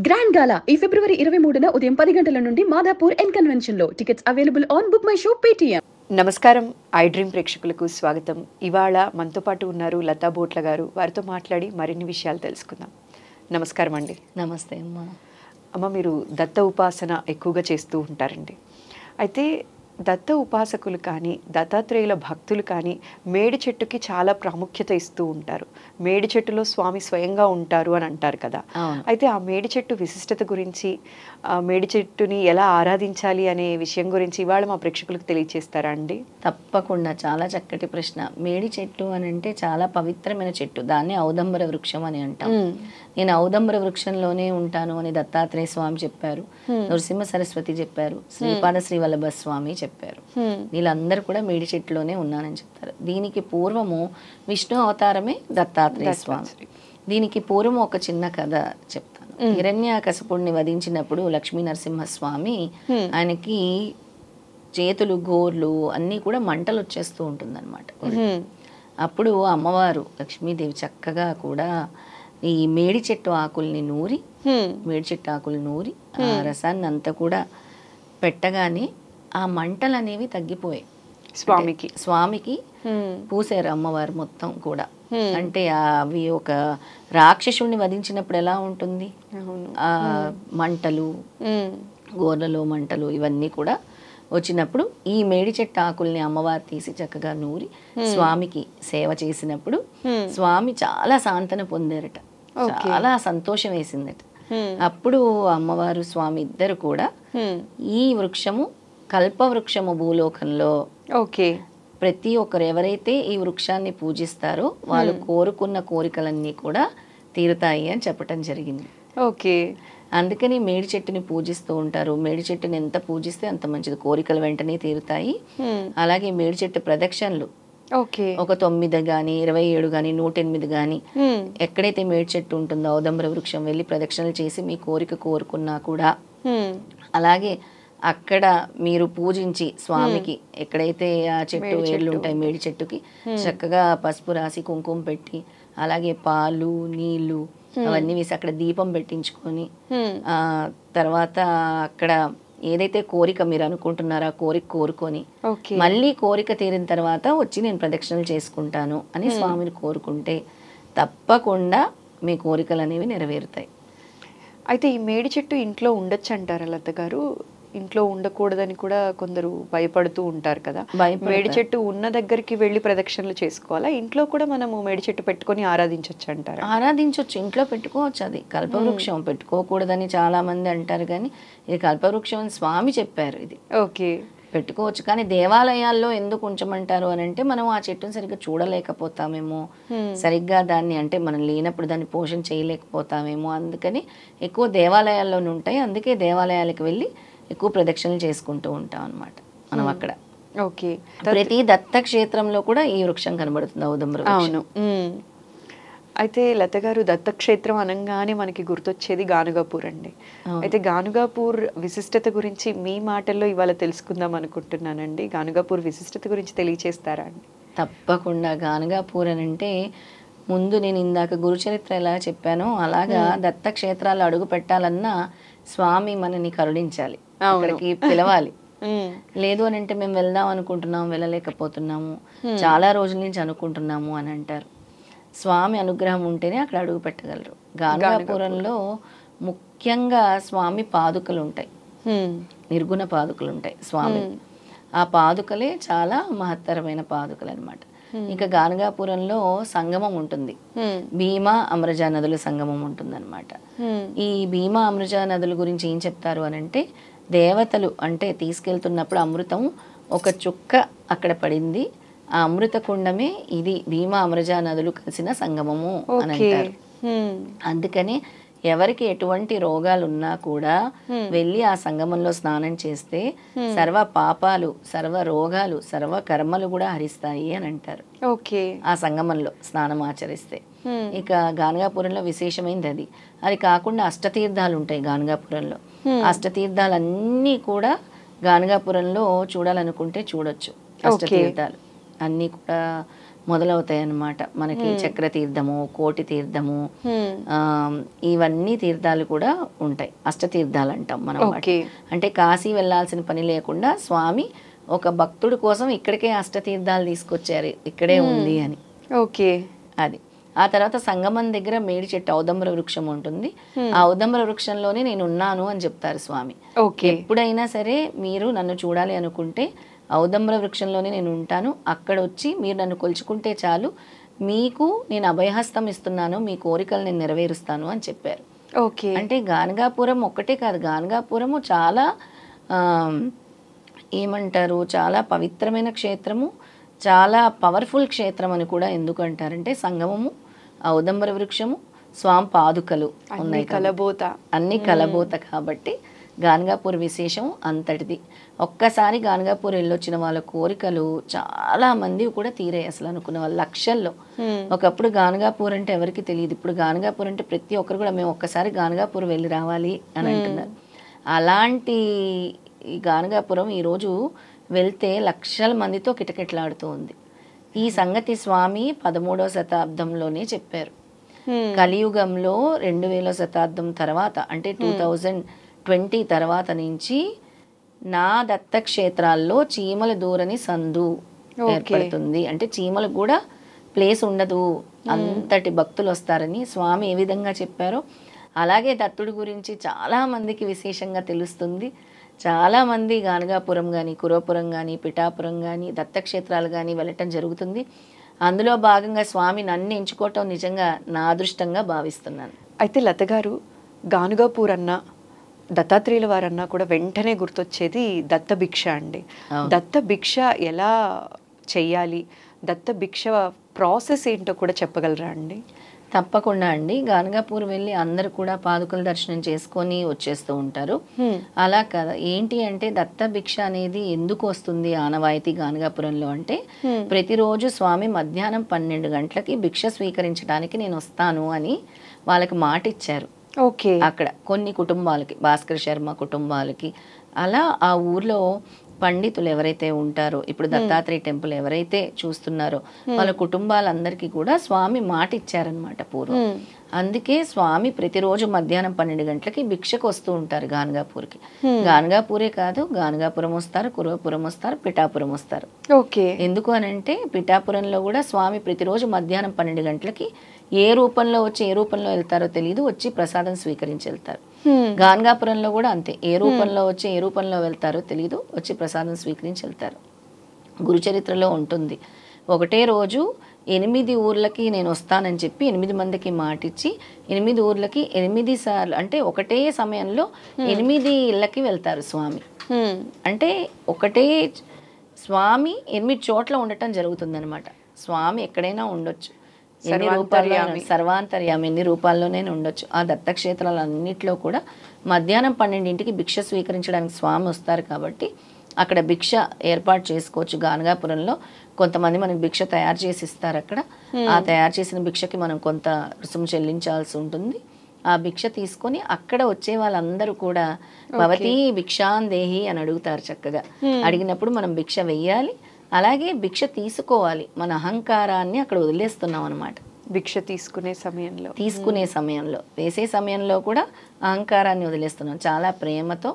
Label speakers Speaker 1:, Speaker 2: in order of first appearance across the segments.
Speaker 1: Grand గాలా ఈ ఫిబ్రవరి 23న ఉదయం 10 గంటల నుండి మాదాపూర్ ఎన్ కన్వెన్షన్ లో. Tickets available on book my show Paytm.
Speaker 2: నమస్కారం, ఐ డ్రీమ్ ప్రేక్షకులకు స్వాగతం. ఇవాళ మనతో పాటు ఉన్నారు లతా బోట్ల గారు. వారితో మాట్లాడి మరిన్ని విషయాలు తెలుసుకుందాం. నమస్కారం అండి.
Speaker 3: నమస్తే అమ్మా.
Speaker 2: అమ్మ, మీరు దత్త ఉపాసన ఎక్కువగా చేస్తూ ఉంటారండి. అయితే దత్త ఉపాసకులు కానీ దత్తాత్రేయుల భక్తులు కానీ మేడి చెట్టుకి చాలా ప్రాముఖ్యత ఇస్తూ ఉంటారు. మేడి చెట్టులో స్వామి స్వయంగా ఉంటారు అని అంటారు కదా. అయితే ఆ మేడి చెట్టు విశిష్టత గురించి, మేడి చెట్టుని ఎలా ఆరాధించాలి అనే విషయం గురించి ఇవాళ మా ప్రేక్షకులకు తెలియజేస్తారా అండి?
Speaker 3: తప్పకుండా, చాలా చక్కటి ప్రశ్న. మేడి చెట్టు అని అంటే చాలా పవిత్రమైన చెట్టు. దాన్ని ఔదంబర వృక్షం అని అంటాం. నేను ఔదంబర వృక్షంలోనే ఉంటాను అని దత్తాత్రేయ స్వామి చెప్పారు, నరసింహ సరస్వతి చెప్పారు, శ్రీపాద శ్రీవల్లభ స్వామి చెప్పారు. వీళ్ళందరూ కూడా మేడి చెట్టులోనే ఉన్నానని చెప్తారు. దీనికి పూర్వము విష్ణు అవతారమే దత్తాత్రేయ స్వామి. దీనికి పూర్వం ఒక చిన్న కథ చెప్తాను. హిరణ్యకశపుడిని వధించినప్పుడు లక్ష్మీ నరసింహస్వామి ఆయనకి చేతులు, గోర్లు అన్నీ కూడా మంటలు వచ్చేస్తూ ఉంటుందన్నమాట. అప్పుడు అమ్మవారు లక్ష్మీదేవి చక్కగా కూడా ఈ మేడి చెట్టు ఆకుల్ని నూరి ఆ రసాన్ని అంతా కూడా పెట్టగానే ఆ మంటలు అనేవి తగ్గిపోయాయి. స్వామికి పూసారు అమ్మవారు మొత్తం కూడా. అంటే అవి ఒక రాక్షసుడిని వధించినప్పుడు ఎలా ఉంటుంది, ఆ మంటలు, గోర్లలో మంటలు ఇవన్నీ కూడా వచ్చినప్పుడు ఈ మేడి చెట్టు ఆకుల్ని అమ్మవారు తీసి చక్కగా నూరి స్వామికి సేవ చేసినప్పుడు స్వామి చాలా సాంతన పొందారట, చాలా సంతోషం వేసిందట. అప్పుడు అమ్మవారు స్వామి ఇద్దరు కూడా ఈ వృక్షము కల్పవృక్షము భూలోకంలో ప్రతి ఒక్కరు ఎవరైతే ఈ వృక్షాన్ని పూజిస్తారో వాళ్ళు కోరుకున్న కోరికలన్నీ కూడా తీరుతాయి అని చెప్పటం జరిగింది. అందుకని మేడి చెట్టుని పూజిస్తూ ఉంటారు. మేడి చెట్టుని ఎంత పూజిస్తే అంత మంచిది, కోరికలు వెంటనే తీరుతాయి. అలాగే మేడి చెట్టు ప్రదక్షిణలు ఒక 9 గాని 27 గాని 108 గాని ఎక్కడైతే మేడి చెట్టు ఉంటుందో ఔదంబర వృక్షం వెళ్ళి ప్రదక్షిణలు చేసి మీ కోరిక కోరుకున్నా కూడా, అలాగే అక్కడ మీరు పూజించి స్వామికి ఎక్కడైతే ఆ చెట్టు ఏళ్ళు ఉంటాయి మేడి చెట్టుకి చక్కగా పసుపు రాసి కుంకుమ పెట్టి, అలాగే పాలు నీళ్లు అవన్నీ వేసి అక్కడ దీపం పెట్టించుకొని, ఆ తర్వాత అక్కడ ఏదైతే కోరిక మీరు అనుకుంటున్నారో ఆ కోరిక కోరుకొని మళ్ళీ కోరిక తీరిన తర్వాత వచ్చి నేను ప్రదక్షిణలు చేసుకుంటాను అని స్వామిని కోరుకుంటే తప్పకుండా మీ కోరికలు అనేవి నెరవేరుతాయి.
Speaker 2: అయితే ఈ మేడి చెట్టు ఇంట్లో ఉండొచ్చు అంటారా లత గారు? ఇంట్లో ఉండకూడదని కూడా కొందరు భయపడుతూ ఉంటారు కదా. మేడి చెట్టు ఉన్న దగ్గరికి వెళ్ళి ప్రదక్షిణలు చేసుకోవాలా? ఇంట్లో కూడా మనము మేడి చెట్టు పెట్టుకొని ఆరాధించవచ్చు అంటారా?
Speaker 3: ఆరాధించవచ్చు, ఇంట్లో పెట్టుకోవచ్చు. అది కల్పవృక్షం పెట్టుకోకూడదని చాలా మంది అంటారు, కానీ ఇది కల్పవృక్షం అని స్వామి చెప్పారు. ఇది పెట్టుకోవచ్చు. కానీ దేవాలయాల్లో ఎందుకు ఉంచమంటారు అని అంటే మనం ఆ చెట్టును సరిగ్గా చూడలేకపోతామేమో, సరిగ్గా దాన్ని అంటే మనం లేనప్పుడు దాన్ని పోషణ చేయలేకపోతామేమో, అందుకని ఎక్కువ దేవాలయాల్లోనే ఉంటాయి. అందుకే దేవాలయాలకు వెళ్ళి ఎక్కువ ప్రదక్షిణలు చేసుకుంటూ ఉంటాం అన్నమాట మనం అక్కడ. ప్రతి దత్త క్షేత్రంలో కూడా ఈ వృక్షం కనబడుతుంది, ఔదంబర వృక్షం.
Speaker 2: అయితే లత గారు, దత్తక్షేత్రం అనగానే మనకి గుర్తొచ్చేది గానుగాపూర్ అండి. అయితే గానుగాపూర్ విశిష్టత గురించి మీ మాటల్లో ఇవాళ తెలుసుకుందాం అనుకుంటున్నానండి. గానుగాపూర్ విశిష్టత గురించి తెలియచేస్తారా అండి?
Speaker 3: తప్పకుండా. గానుగాపూర్ అని అంటే ముందు నేను ఇందాక గురుచరిత్ర ఎలా చెప్పానో అలాగా దత్తక్షేత్రాలు అడుగు పెట్టాలన్నా స్వామి మనని కరుణించాలి, అక్కడికి పిలవాలి. లేదు అని అంటే మేము వెళ్దాం అనుకుంటున్నాము, వెళ్ళలేకపోతున్నాము, చాలా రోజుల నుంచి అనుకుంటున్నాము అని అంటారు. స్వామి అనుగ్రహం ఉంటేనే అక్కడ అడుగు పెట్టగలరు. గానుగాపురంలో ముఖ్యంగా స్వామి పాదుకలు ఉంటాయి, నిర్గుణ పాదుకలు ఉంటాయి స్వామి. ఆ పాదుకలే చాలా మహత్తరమైన పాదుకలు అన్నమాట. ఇంకా గానుగాపురంలో సంగమం ఉంటుంది, భీమా అమృజ నదుల సంగమం ఉంటుంది అనమాట. ఈ భీమా అమృజ నదుల గురించి ఏం చెప్తారు అని అంటే, దేవతలు అంటే తీసుకెళ్తున్నప్పుడు అమృతం ఒక చుక్క అక్కడ పడింది, ఆ అమృత కుండమే ఇది భీమా అమృజ నదులు కలిసిన సంగమము అని అంటారు. అందుకని ఎవరికి ఎటువంటి రోగాలు ఉన్నా కూడా వెళ్ళి ఆ సంగమంలో స్నానం చేస్తే సర్వ పాపాలు, సర్వ రోగాలు, సర్వ కర్మలు కూడా హరిస్తాయి అని అంటారు. ఆ సంగమంలో స్నానం ఆచరిస్తే. ఇక గానుగాపురంలో విశేషమైనది అది. అది కాకుండా అష్టతీర్థాలు ఉంటాయి గానుగాపురంలో. అష్టతీర్థాలన్నీ కూడా గానుగాపురంలో చూడాలనుకుంటే చూడొచ్చు. అష్టతీర్థాలు అన్నీ కూడా మొదలవుతాయి అన్నమాట. మనకి చక్ర తీర్థము, కోటి తీర్థము, ఇవన్నీ తీర్థాలు కూడా ఉంటాయి. అష్టతీర్థాలు అంటాం మనం వాటిని. అంటే కాశీ వెళ్ళాల్సిన పని లేకుండా స్వామి ఒక భక్తుడి కోసం ఇక్కడికే అష్టతీర్థాలు తీసుకొచ్చారు, ఇక్కడే ఉంది అని.
Speaker 2: ఓకే,
Speaker 3: అది. ఆ తర్వాత సంగమం దగ్గర మేడి చెట్టు ఔదంబర వృక్షం ఉంటుంది. ఆ ఔదంబర వృక్షంలోనే నేను ఉన్నాను అని చెప్తారు స్వామి. ఎప్పుడైనా సరే మీరు నన్ను చూడాలి అనుకుంటే ఔదంబర వృక్షంలోనే నేను ఉంటాను, అక్కడ వచ్చి మీరు నన్ను కొలుచుకుంటే చాలు, మీకు నేను అభయహస్తం ఇస్తున్నాను, మీ కోరికలు నేను నెరవేరుస్తాను అని చెప్పారు.
Speaker 2: ఓకే,
Speaker 3: అంటే గానగాపురం ఒక్కటే కాదు, గానగాపురము చాలా ఏమంటారు, చాలా పవిత్రమైన క్షేత్రము, చాలా పవర్ఫుల్ క్షేత్రం అని కూడా ఎందుకు అంటారంటే సంగమము, ఔదంబర వృక్షము, స్వామి పాదుకలు ఉన్నాయి, అన్ని కలబోత కాబట్టి గానగాపూర్ విశేషం అంతటిది. ఒక్కసారి గానగాపూర్ వెళ్ళొచ్చిన వాళ్ళ కోరికలు చాలా మంది కూడా తీరాయి. అసలు అనుకున్న వాళ్ళు లక్షల్లో. ఒకప్పుడు గానగాపూర్ అంటే ఎవరికి తెలియదు, ఇప్పుడు గానగాపూర్ అంటే ప్రతి ఒక్కరు కూడా మేము ఒక్కసారి గానగాపూర్ వెళ్ళి రావాలి అని అంటున్నారు. అలాంటి ఈ గానగాపురం ఈరోజు వెళ్తే లక్షల మందితో కిటకిటలాడుతూ ఉంది. ఈ సంగతి స్వామి 13వ శతాబ్దంలోనే చెప్పారు. కలియుగంలో 2000వ శతాబ్దం తర్వాత అంటే 2020 తర్వాత నుంచి నా దత్తక్షేత్రాల్లో చీమల దూరని సందు ఏర్పడుతుంది. అంటే చీమలకు కూడా ప్లేస్ ఉండదు, అంతటి భక్తులు వస్తారని స్వామి ఏ విధంగా చెప్పారో అలాగే దత్తుడి గురించి చాలా మందికి విశేషంగా తెలుస్తుంది. చాలామంది గానగాపురం కానీ, కురవపురం కానీ, పిఠాపురం కానీ, దత్తక్షేత్రాలు కానీ వెళ్ళటం జరుగుతుంది. అందులో భాగంగా స్వామి నన్ను ఎంచుకోవటం నిజంగా నా అదృష్టంగా భావిస్తున్నాను.
Speaker 2: అయితే లత గారు, గానగాపూర్ అన్న, దత్తాత్రేయుల వారన్నా కూడా వెంటనే గుర్తొచ్చేది దత్త భిక్ష అండి. దత్త భిక్ష ఎలా చెయ్యాలి, దత్త భిక్ష ప్రాసెస్ ఏంటో కూడా చెప్పగలరా అండి?
Speaker 3: తప్పకుండా అండి. గానగాపూర్ వెళ్ళి అందరు కూడా పాదుకల దర్శనం చేసుకొని వచ్చేస్తూ ఉంటారు. అలా కదా, ఏంటి అంటే దత్త భిక్ష అనేది ఎందుకు వస్తుంది ఆనవాయితీ గానగాపురంలో అంటే, ప్రతిరోజు స్వామి మధ్యాహ్నం 12 గంటలకి భిక్ష స్వీకరించడానికి నేను వస్తాను అని వాళ్ళకి మాట ఇచ్చారు.
Speaker 2: ఓకే,
Speaker 3: అక్కడ కొన్ని కుటుంబాలకి, భాస్కర్ శర్మ కుటుంబాలకి, అలా ఆ ఊర్లో పండితులు ఎవరైతే ఉంటారో, ఇప్పుడు దత్తాత్రేయ టెంపుల్ ఎవరైతే చూస్తున్నారో వాళ్ళ కుటుంబాలందరికీ కూడా స్వామి మాట ఇచ్చారనమాట పూర్వం. అందుకే స్వామి ప్రతిరోజు మధ్యాహ్నం 12 గంటలకి భిక్షకు వస్తూ ఉంటారు గానగాపూర్కి. గానగాపూరే కాదు, గానగాపురం వస్తారు, కురవపురం వస్తారు, పిఠాపురం వస్తారు.
Speaker 2: ఓకే,
Speaker 3: ఎందుకు అనంటే పిఠాపురంలో కూడా స్వామి ప్రతిరోజు మధ్యాహ్నం 12 గంటలకి ఏ రూపంలో వచ్చి ఏ రూపంలో వెళ్తారో తెలియదు, వచ్చి ప్రసాదం స్వీకరించి వెళ్తారు. గానగాపురంలో కూడా అంతే, ఏ రూపంలో వచ్చి ఏ రూపంలో వెళ్తారో తెలియదు, వచ్చి ప్రసాదం స్వీకరించి వెళ్తారు. గురుచరిత్రలో ఉంటుంది, ఒకటే రోజు 8 ఊర్లకి నేను వస్తానని చెప్పి 8 మందికి మాటిచ్చి 8 ఊర్లకి 8 సార్లు, అంటే ఒకటే సమయంలో 8 ఇళ్ళకి వెళ్తారు స్వామి. అంటే ఒకటే స్వామి 8 చోట్ల ఉండటం జరుగుతుందన్నమాట. స్వామి ఎక్కడైనా ఉండొచ్చు, సర్వాంతర్యామి, ఎన్ని రూపాల్లోనే ఉండొచ్చు. ఆ దత్తక్షేత్రాలన్నింటిలో కూడా మధ్యాహ్నం 12ంటికి భిక్ష స్వీకరించడానికి స్వామి వస్తారు కాబట్టి అక్కడ భిక్ష ఏర్పాటు చేసుకోవచ్చు. గానగాపురంలో కొంతమంది మనకి భిక్ష తయారు చేసి ఇస్తారు అక్కడ. ఆ తయారు చేసిన భిక్షకి మనం కొంత రుసుము చెల్లించాల్సి ఉంటుంది. ఆ భిక్ష తీసుకొని అక్కడ వచ్చే వాళ్ళందరూ కూడా భవతి భిక్షాందేహి అని అడుగుతారు. చక్కగా అడిగినప్పుడు మనం భిక్ష వెయ్యాలి, అలాగే భిక్ష తీసుకోవాలి. మన అహంకారాన్ని అక్కడ వదిలేస్తున్నాం అనమాట.
Speaker 2: భిక్ష తీసుకునే
Speaker 3: సమయంలో వేసే సమయంలో కూడా అహంకారాన్ని వదిలేస్తున్నాం. చాలా ప్రేమతో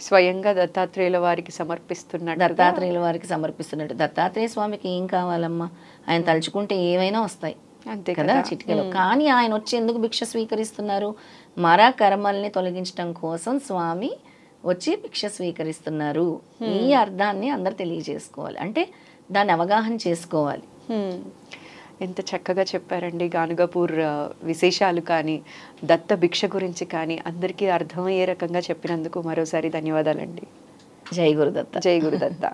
Speaker 2: స్వయంగా దత్తాత్రేయుల వారికి సమర్పిస్తున్నట్టు.
Speaker 3: దత్తాత్రేయ స్వామికి ఏం కావాలమ్మా, ఆయన తలుచుకుంటే ఏవైనా వస్తాయి అంతే కదా చిటికెలో. కానీ ఆయన వచ్చి ఎందుకు భిక్ష స్వీకరిస్తున్నారు? మరా కర్మల్ని తొలగించడం కోసం స్వామి వచ్చి భిక్ష స్వీకరిస్తున్నారు. ఈ అర్థాన్ని అందరు తెలియజేసుకోవాలి, అంటే దాన్ని అవగాహన చేసుకోవాలి.
Speaker 2: ఎంత చక్కగా చెప్పారండి. గానగాపూర్ విశేషాలు కానీ, దత్త భిక్ష గురించి కానీ అందరికీ అర్థమయ్యే రకంగా చెప్పినందుకు మరోసారి ధన్యవాదాలండి.
Speaker 3: జై గురుదత్త.
Speaker 2: జై గురుదత్త.